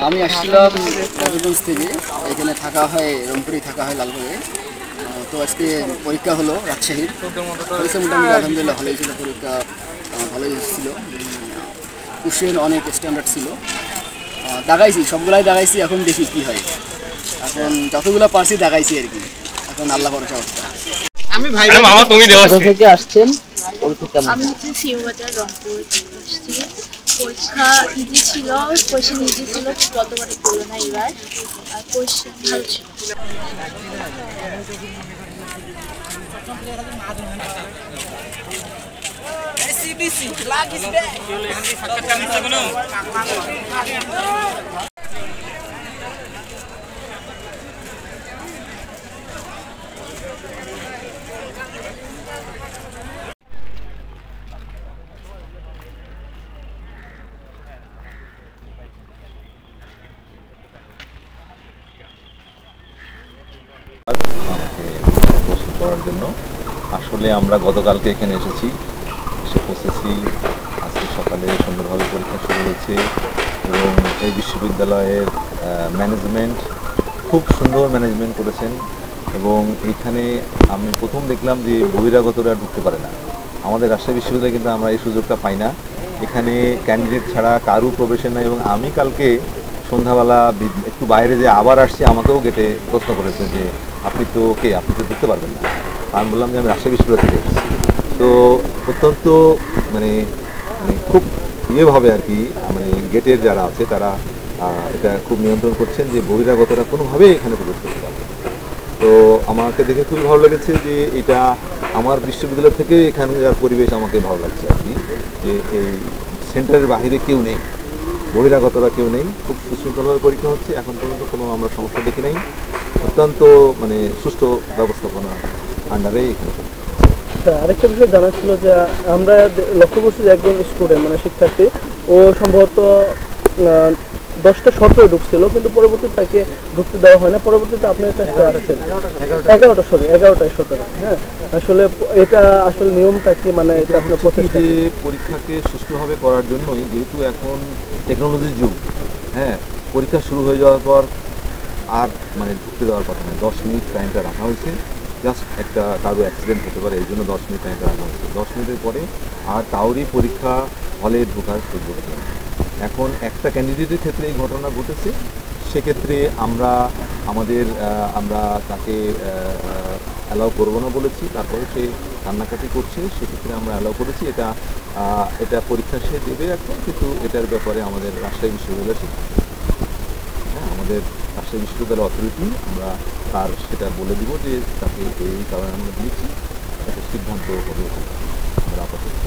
আমি আসছিলাম রাজগঞ্জ থেকে, এখানে থাকা হয় রংপুরে, থাকা হয় লালবাগে। তো আজকে পরীক্ষা হলো রাজশাহীর, হয়েছে মোটামুটি আলহামদুলিল্লাহ ভালোই ছিল পরীক্ষা, ভালোই ছিল। কোশ্চেন অনেক স্ট্যান্ডার্ড ছিল, দাগাইছি সবগুলাই দাগাইছি, এখন দেখি কি হয়। এখন যতগুলো পারছি দাগাইছি আর কি, এখন আল্লাহ ভরসা করতে। আমি ভাই মামা তুমি দেওয়া থেকে আসছেন? আমি হচ্ছে সিউবাজার রংপুর আসছি। পরীক্ষা ইজি ছিল, কোয়েশ্চেন ইজি ছিল, গতবারে তুলনায় এবার আর কোয়েশ্চেন ভালো ছিল। প্রস্তুত করার জন্য আসলে আমরা গতকালকে এখানে এসে পৌঁছেছি। আজকে সকালে সুন্দরভাবে পরীক্ষা শুরু হয়েছে এবং এই বিশ্ববিদ্যালয়ের ম্যানেজমেন্ট খুব সুন্দর ম্যানেজমেন্ট করেছেন। এবং এইখানে আমি প্রথম দেখলাম যে বহিরাগতরা ঢুকতে পারে না। আমাদের রাজশাহী বিশ্ববিদ্যালয়ে কিন্তু আমরা এই সুযোগটা পাই না, এখানে ক্যান্ডিডেট ছাড়া কারু প্রবেশের নাই। এবং আমি কালকে সন্ধ্যাবেলা একটু বাইরে যে আবার আসছি, আমাকেও গেটে প্রশ্ন করেছে যে আপনি তো ঢুকতে পারবেন না। আমি বললাম যে আমি রাজশাহী বিশ্ববিদ্যালয় থেকে এসেছি। তো অত্যন্ত মানে খুব ইয়েভাবে আর কি, মানে গেটের যারা আছে তারা এটা খুব নিয়ন্ত্রণ করছেন যে বহিরাগতরা কোনোভাবেই এখানে প্রবেশ করতে পারবে। তো আমাকে দেখে খুবই ভালো লেগেছে যে এটা আমার বিশ্ববিদ্যালয় থেকে এখানকার পরিবেশ আমাকে ভালো লাগছে আর কি, যে এই সেন্টারের বাহিরে কেউ নেই, বহিরাগতরা কেউ নেই, খুব সুশৃঙ্খলভাবে পরীক্ষা হচ্ছে। এখন পর্যন্ত কোনো আমরা সমস্যা দেখি নাই, অত্যন্ত মানে সুষ্ঠু ব্যবস্থাপনা আন্ডারে এখানে। আরেকটা বিষয় জানা ছিল যে আমরা লক্ষ্য করছি যে একজন স্টুডেন্ট মানে শিক্ষার্থী, ও সম্ভবত 10টা 17 ঢুকছিল, কিন্তু পরবর্তীতে তাকে ঢুকতে দেওয়া হয় না। পরবর্তীতে আপনার কাছে আসছেন 11টায় 17। হ্যাঁ, আসলে এটা আসলে নিয়মটা কি, মানে এটা আপনার পরীক্ষাকে সুষ্ঠুভাবে করার জন্যই, যেহেতু এখন টেকনোলজির যুগ, হ্যাঁ, পরীক্ষা শুরু হয়ে যাওয়ার পর আর মানে ঢুকতে দেওয়ার কথা নয়, 10 মিনিট টাইমটা রাখা হয়েছে। জাস্ট একটা কারো অ্যাক্সিডেন্ট হতে পারে, এই জন্য 10 মিনিট টাইমটা রাখা হয়েছে। 10 মিনিটের পরে আর কাউরই পরীক্ষা হলে ঢোকার সুযোগ নেই। এখন একটা ক্যান্ডিডেটের ক্ষেত্রে এই ঘটনা ঘটেছে, সেক্ষেত্রে আমরা তাকে অ্যালাউ করবো না বলেছি। তারপরে সে কান্নাকাটি করছে, সেক্ষেত্রে আমরা অ্যালাউ করেছি। এটা পরীক্ষা সে দেবে এখন, কিন্তু এটার ব্যাপারে আমাদের রাজশাহী বিশ্ববিদ্যালয় আমাদের রাজশাহী বিশ্ববিদ্যালয় অথরিটি আমরা তার সেটা বলে দিব যে তাকে এই কারণে আমরা দিয়েছি, একটা সিদ্ধান্ত হবে আমরা আপাতত।